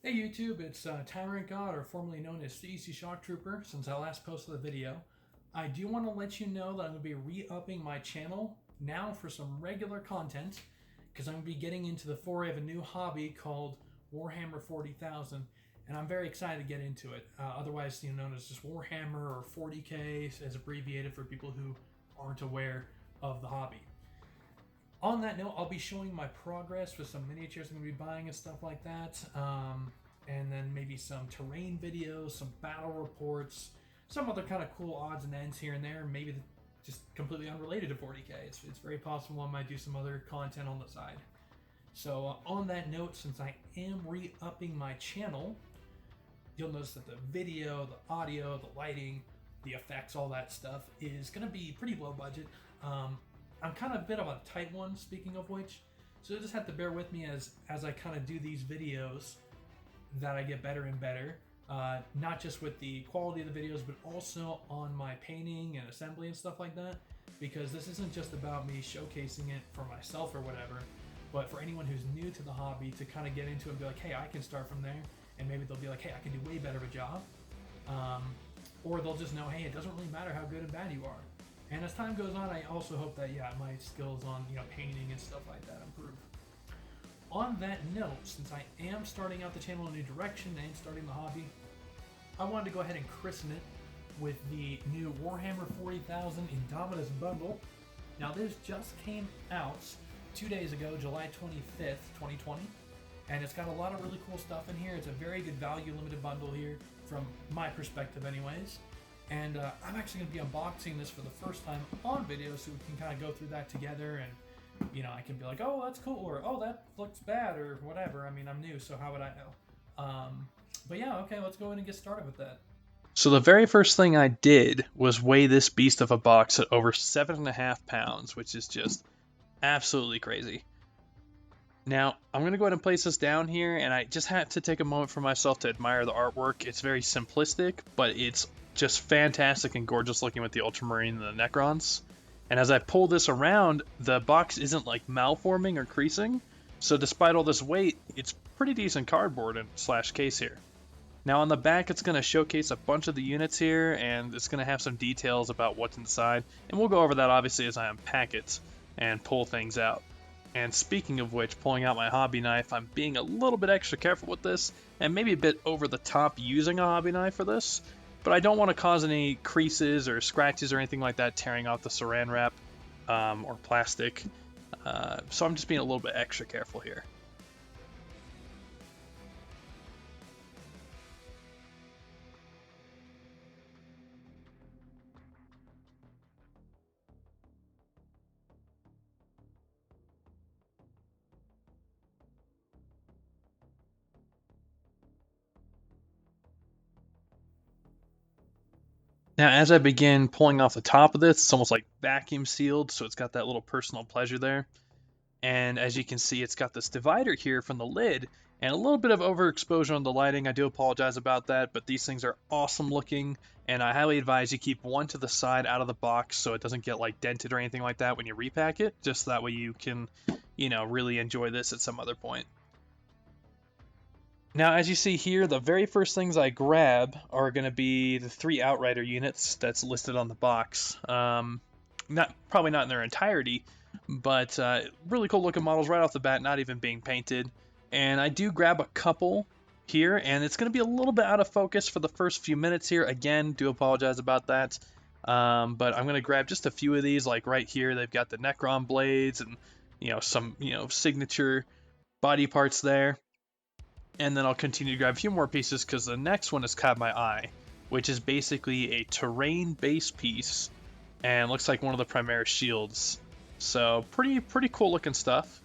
Hey YouTube, it's Tyrant God, or formerly known as CEC Shock Trooper, since I last posted the video. I do want to let you know that I'm going to be re-upping my channel now for some regular content, because I'm going to be getting into the foray of a new hobby called Warhammer 40,000, and I'm very excited to get into it. Otherwise, known as just Warhammer or 40K, as abbreviated for people who aren't aware of the hobby. On that note, I'll be showing my progress with some miniatures I'm going to be buying and stuff like that. And then maybe some terrain videos, some battle reports, some other kind of cool odds and ends here and there. Maybe just completely unrelated to 40K. It's very possible I might do some other content on the side. So on that note, since I am re-upping my channel, you'll notice that the video, the audio, the lighting, the effects, all that stuff is going to be pretty low budget. I'm kind of a bit of a tight one, speaking of which, so you'll just have to bear with me as I kind of do these videos that I get better and better, not just with the quality of the videos, but also on my painting and assembly and stuff like that, because this isn't just about me showcasing it for myself or whatever, but for anyone who's new to the hobby to kind of get into it and be like, hey, I can start from there, and maybe they'll be like, hey, I can do way better of a job, or they'll just know, hey, it doesn't really matter how good and bad you are. And as time goes on, I also hope that, my skills on, painting and stuff like that improve. On that note, since I am starting out the channel in a new direction and starting the hobby, I wanted to go ahead and christen it with the new Warhammer 40,000 Indomitus bundle. Now, this just came out 2 days ago, July 25th, 2020, and it's got a lot of really cool stuff in here. It's a very good value limited bundle here, from my perspective anyways. And I'm actually going to be unboxing this for the first time on video, so we can kind of go through that together, and I can be like, oh, that's cool, or oh, that looks bad, or whatever. I mean, I'm new, so how would I know? But yeah, okay, let's go ahead and get started with that. So the very first thing I did was weigh this beast of a box at over 7.5 pounds, which is just absolutely crazy. Now, I'm going to go ahead and place this down here, and I just had to take a moment for myself to admire the artwork. It's very simplistic, but it's just fantastic and gorgeous looking with the Ultramarine and the Necrons. And as I pull this around, the box isn't like malforming or creasing, so despite all this weight, it's pretty decent cardboard and slash case here. Now on the back, it's going to showcase a bunch of the units here, and it's going to have some details about what's inside, and we'll go over that obviously as I unpack it and pull things out. And speaking of which, pulling out my hobby knife, I'm being a little bit extra careful with this, and maybe a bit over the top using a hobby knife for this, but I don't want to cause any creases or scratches or anything like that tearing off the saran wrap or plastic, so I'm just being a little bit extra careful here. Now, as I begin pulling off the top of this, it's almost like vacuum sealed, so it's got that little personal pleasure there. And as you can see, it's got this divider here from the lid, and a little bit of overexposure on the lighting. I do apologize about that, but these things are awesome looking, and I highly advise you keep one to the side out of the box so it doesn't get like dented or anything like that when you repack it, just that way you can, really enjoy this at some other point. Now, as you see here, the very first things I grab are going to be the 3 Outrider units that's listed on the box. Probably not in their entirety, but really cool looking models right off the bat, not even being painted. And I do grab a couple here, and it's going to be a little bit out of focus for the first few minutes here. Again, do apologize about that. But I'm going to grab just a few of these, like right here. They've got the Necron blades and, some, signature body parts there. And then I'll continue to grab a few more pieces because the next one has caught my eye, which is basically a terrain base piece, and looks like one of the Primaris shields. So pretty cool looking stuff.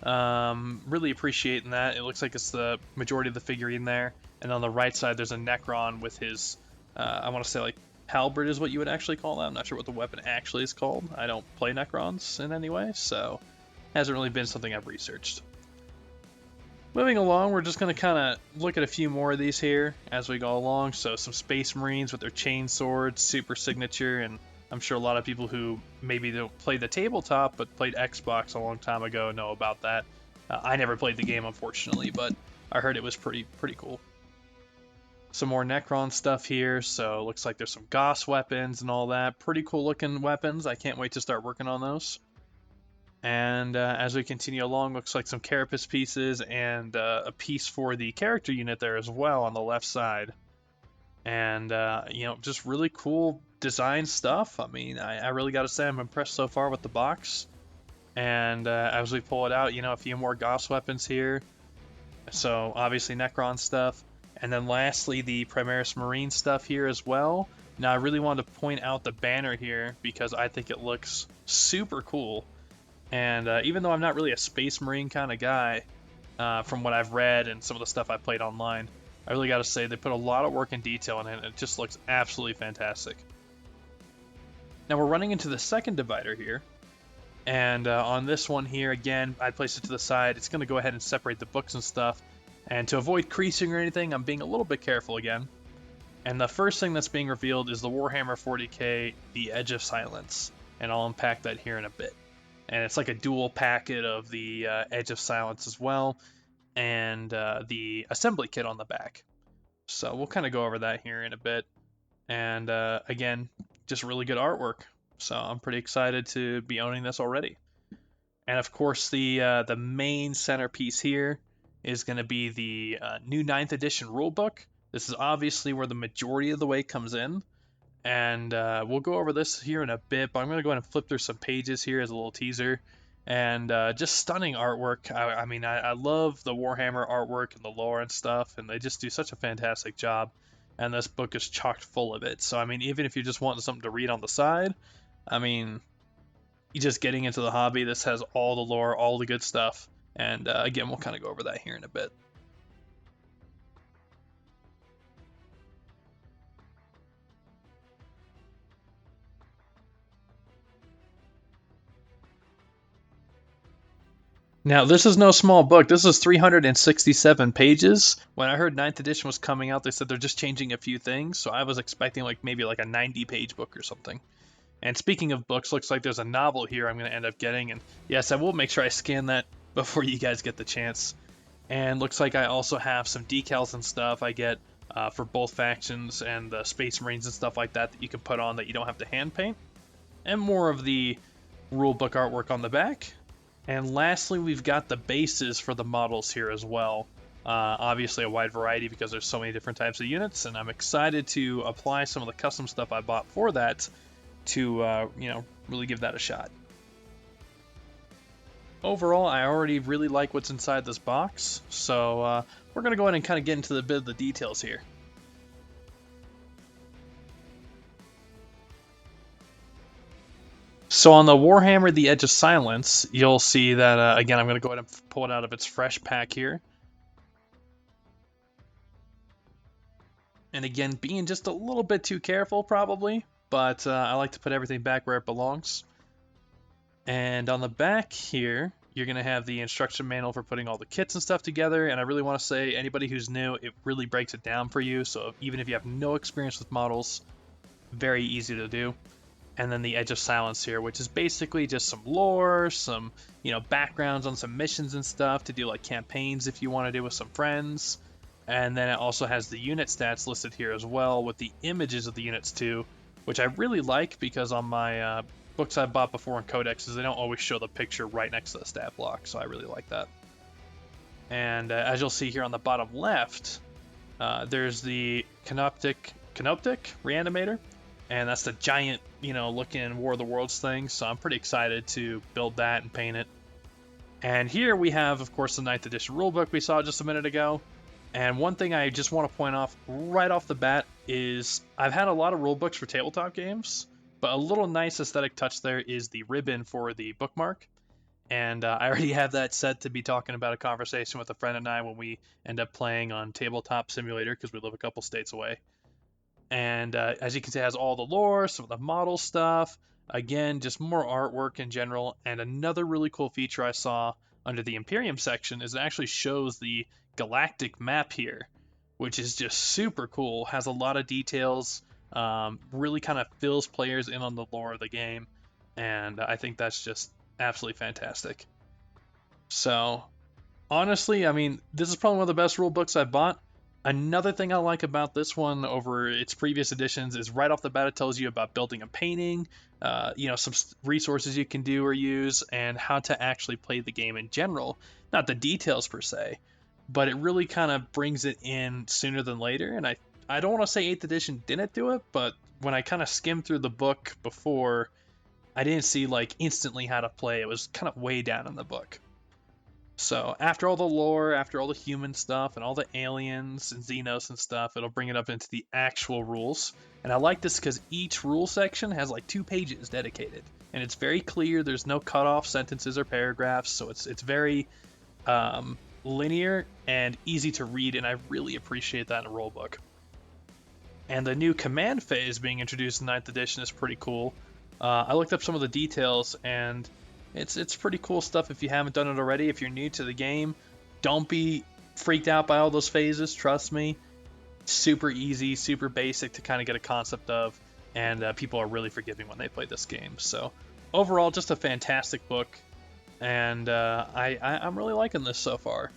Really appreciating that. It looks like it's the majority of the figurine there. And on the right side, there's a Necron with his, I want to say like halberd is what you would actually call that. I'm not sure what the weapon actually is called. I don't play Necrons in any way, so hasn't really been something I've researched. Moving along, we're just going to kind of look at a few more of these here as we go along. So some Space Marines with their chain swords, super signature, and I'm sure a lot of people who maybe don't play the tabletop but played Xbox a long time ago know about that. I never played the game, unfortunately, but I heard it was pretty cool. Some more Necron stuff here, so looks like there's some Goss weapons and all that. Pretty cool looking weapons. I can't wait to start working on those. And as we continue along, looks like some carapace pieces and a piece for the character unit there as well on the left side. And, you know, just really cool design stuff. I mean, I really got to say I'm impressed so far with the box. And as we pull it out, you know, a few more Goss weapons here. So obviously Necron stuff. And then lastly, the Primaris Marine stuff here as well. Now, I really wanted to point out the banner here because I think it looks super cool. And even though I'm not really a Space Marine kind of guy, from what I've read and some of the stuff I played online, I really got to say they put a lot of work and detail in it, and it just looks absolutely fantastic. Now we're running into the second divider here, and on this one here, again, I placed it to the side. It's going to go ahead and separate the books and stuff, and to avoid creasing or anything, I'm being a little bit careful again. And the first thing that's being revealed is the Warhammer 40k, the Edge of Silence, and I'll unpack that here in a bit. And it's like a dual packet of the Edge of Silence as well, and the assembly kit on the back. So we'll kind of go over that here in a bit. And again, just really good artwork. So I'm pretty excited to be owning this already. And of course, the main centerpiece here is going to be the new 9th edition rulebook. This is obviously where the majority of the way comes in. And we'll go over this here in a bit, but I'm going to go ahead and flip through some pages here as a little teaser. And just stunning artwork. I mean, I love the Warhammer artwork and the lore and stuff, and they just do such a fantastic job. And this book is chocked full of it. So, I mean, even if you're just wanting something to read on the side, I mean, you're just getting into the hobby. This has all the lore, all the good stuff. And again, we'll kind of go over that here in a bit. Now, this is no small book. This is 367 pages. When I heard 9th edition was coming out, they said they're just changing a few things, so I was expecting like maybe like a 90-page book or something. And speaking of books, looks like there's a novel here I'm going to end up getting, and yes, I will make sure I scan that before you guys get the chance. And looks like I also have some decals and stuff I get for both factions and the Space Marines and stuff like that that you can put on that you don't have to hand paint. And more of the rulebook artwork on the back. And lastly, we've got the bases for the models here as well. Obviously a wide variety because there's so many different types of units, and I'm excited to apply some of the custom stuff I bought for that to, you know, really give that a shot. Overall, I already really like what's inside this box, so we're going to go ahead and kind of get into the bit of the details here. So on the Warhammer The Edge of Silence, you'll see that, again, I'm going to go ahead and pull it out of its fresh pack here. And again, being just a little bit too careful probably, but I like to put everything back where it belongs. And on the back here, you're going to have the instruction manual for putting all the kits and stuff together. And I really want to say, anybody who's new, it really breaks it down for you. So even if you have no experience with models, very easy to do. And then the Edge of Silence here, which is basically just some lore, some, you know, backgrounds on some missions and stuff to do like campaigns if you want to do with some friends. And then it also has the unit stats listed here as well with the images of the units too, which I really like because on my books I bought before in codexes, they don't always show the picture right next to the stat block, so I really like that. And as you'll see here on the bottom left, there's the Canoptic Reanimator, and that's the giant, you know, looking War of the Worlds thing, so I'm pretty excited to build that and paint it. And here we have, of course, the 9th edition rulebook we saw just a minute ago. And one thing I just want to point off right off the bat is I've had a lot of rulebooks for tabletop games, but a little nice aesthetic touch there is the ribbon for the bookmark. And I already have that set to be talking about a conversation with a friend and I when we end up playing on Tabletop Simulator because we live a couple states away. And as you can see, it has all the lore, some of the model stuff. Again, just more artwork in general. And another really cool feature I saw under the Imperium section is it actually shows the galactic map here, which is just super cool. Has a lot of details, really kind of fills players in on the lore of the game. And I think that's just absolutely fantastic. So Honestly, I mean, this is probably one of the best rule books I've bought. Another thing I like about this one over its previous editions is right off the bat it tells you about building a painting, some resources you can do or use, and how to actually play the game in general. Not the details per se, but it really kind of brings it in sooner than later. And I don't want to say 8th edition didn't do it, but when I kind of skimmed through the book before, I didn't see like instantly how to play. It was kind of way down in the book. So after all the lore, after all the human stuff and all the aliens and Xenos and stuff, it'll bring it up into the actual rules. And I like this because each rule section has like 2 pages dedicated, and it's very clear. There's no cut off sentences or paragraphs, so it's very linear and easy to read, and I really appreciate that in a rule book. And the new command phase being introduced in 9th edition is pretty cool. I looked up some of the details, and it's pretty cool stuff if you haven't done it already. If you're new to the game, don't be freaked out by all those phases. Trust me, super easy, super basic to kind of get a concept of, and people are really forgiving when they play this game. So overall, just a fantastic book, and I'm really liking this so far.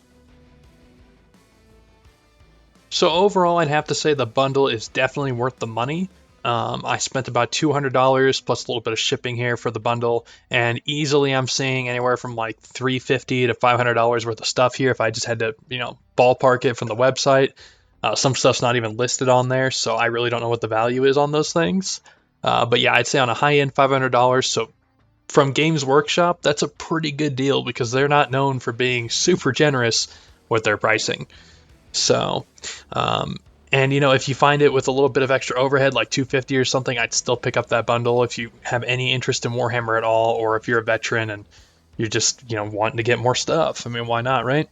So overall, I'd have to say the bundle is definitely worth the money. I spent about $200 plus a little bit of shipping here for the bundle, and easily I'm seeing anywhere from like $350 to $500 worth of stuff here if I just had to, ballpark it from the website. Some stuff's not even listed on there, so I really don't know what the value is on those things. But yeah, I'd say on a high end $500. So from Games Workshop, that's a pretty good deal because they're not known for being super generous with their pricing. So, and if you find it with a little bit of extra overhead, like 250 or something, I'd still pick up that bundle if you have any interest in Warhammer at all, or if you're a veteran and you're just, wanting to get more stuff. I mean, why not, right?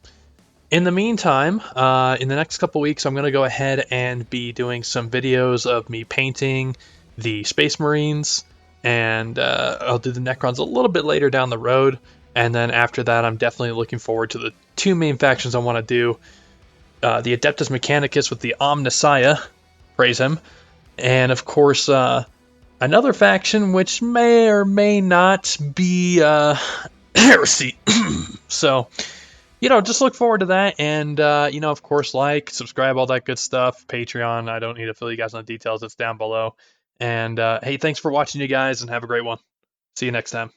In the meantime, in the next couple weeks, I'm going to go ahead and be doing some videos of me painting the Space Marines, and I'll do the Necrons a little bit later down the road. And then after that, I'm definitely looking forward to the 2 main factions I want to do. The Adeptus Mechanicus with the Omnissiah, praise him, and of course another faction which may or may not be heresy. So, just look forward to that, and of course, like, subscribe, all that good stuff. Patreon, I don't need to fill you guys on the details; it's down below. And hey, thanks for watching, you guys, and have a great one. See you next time.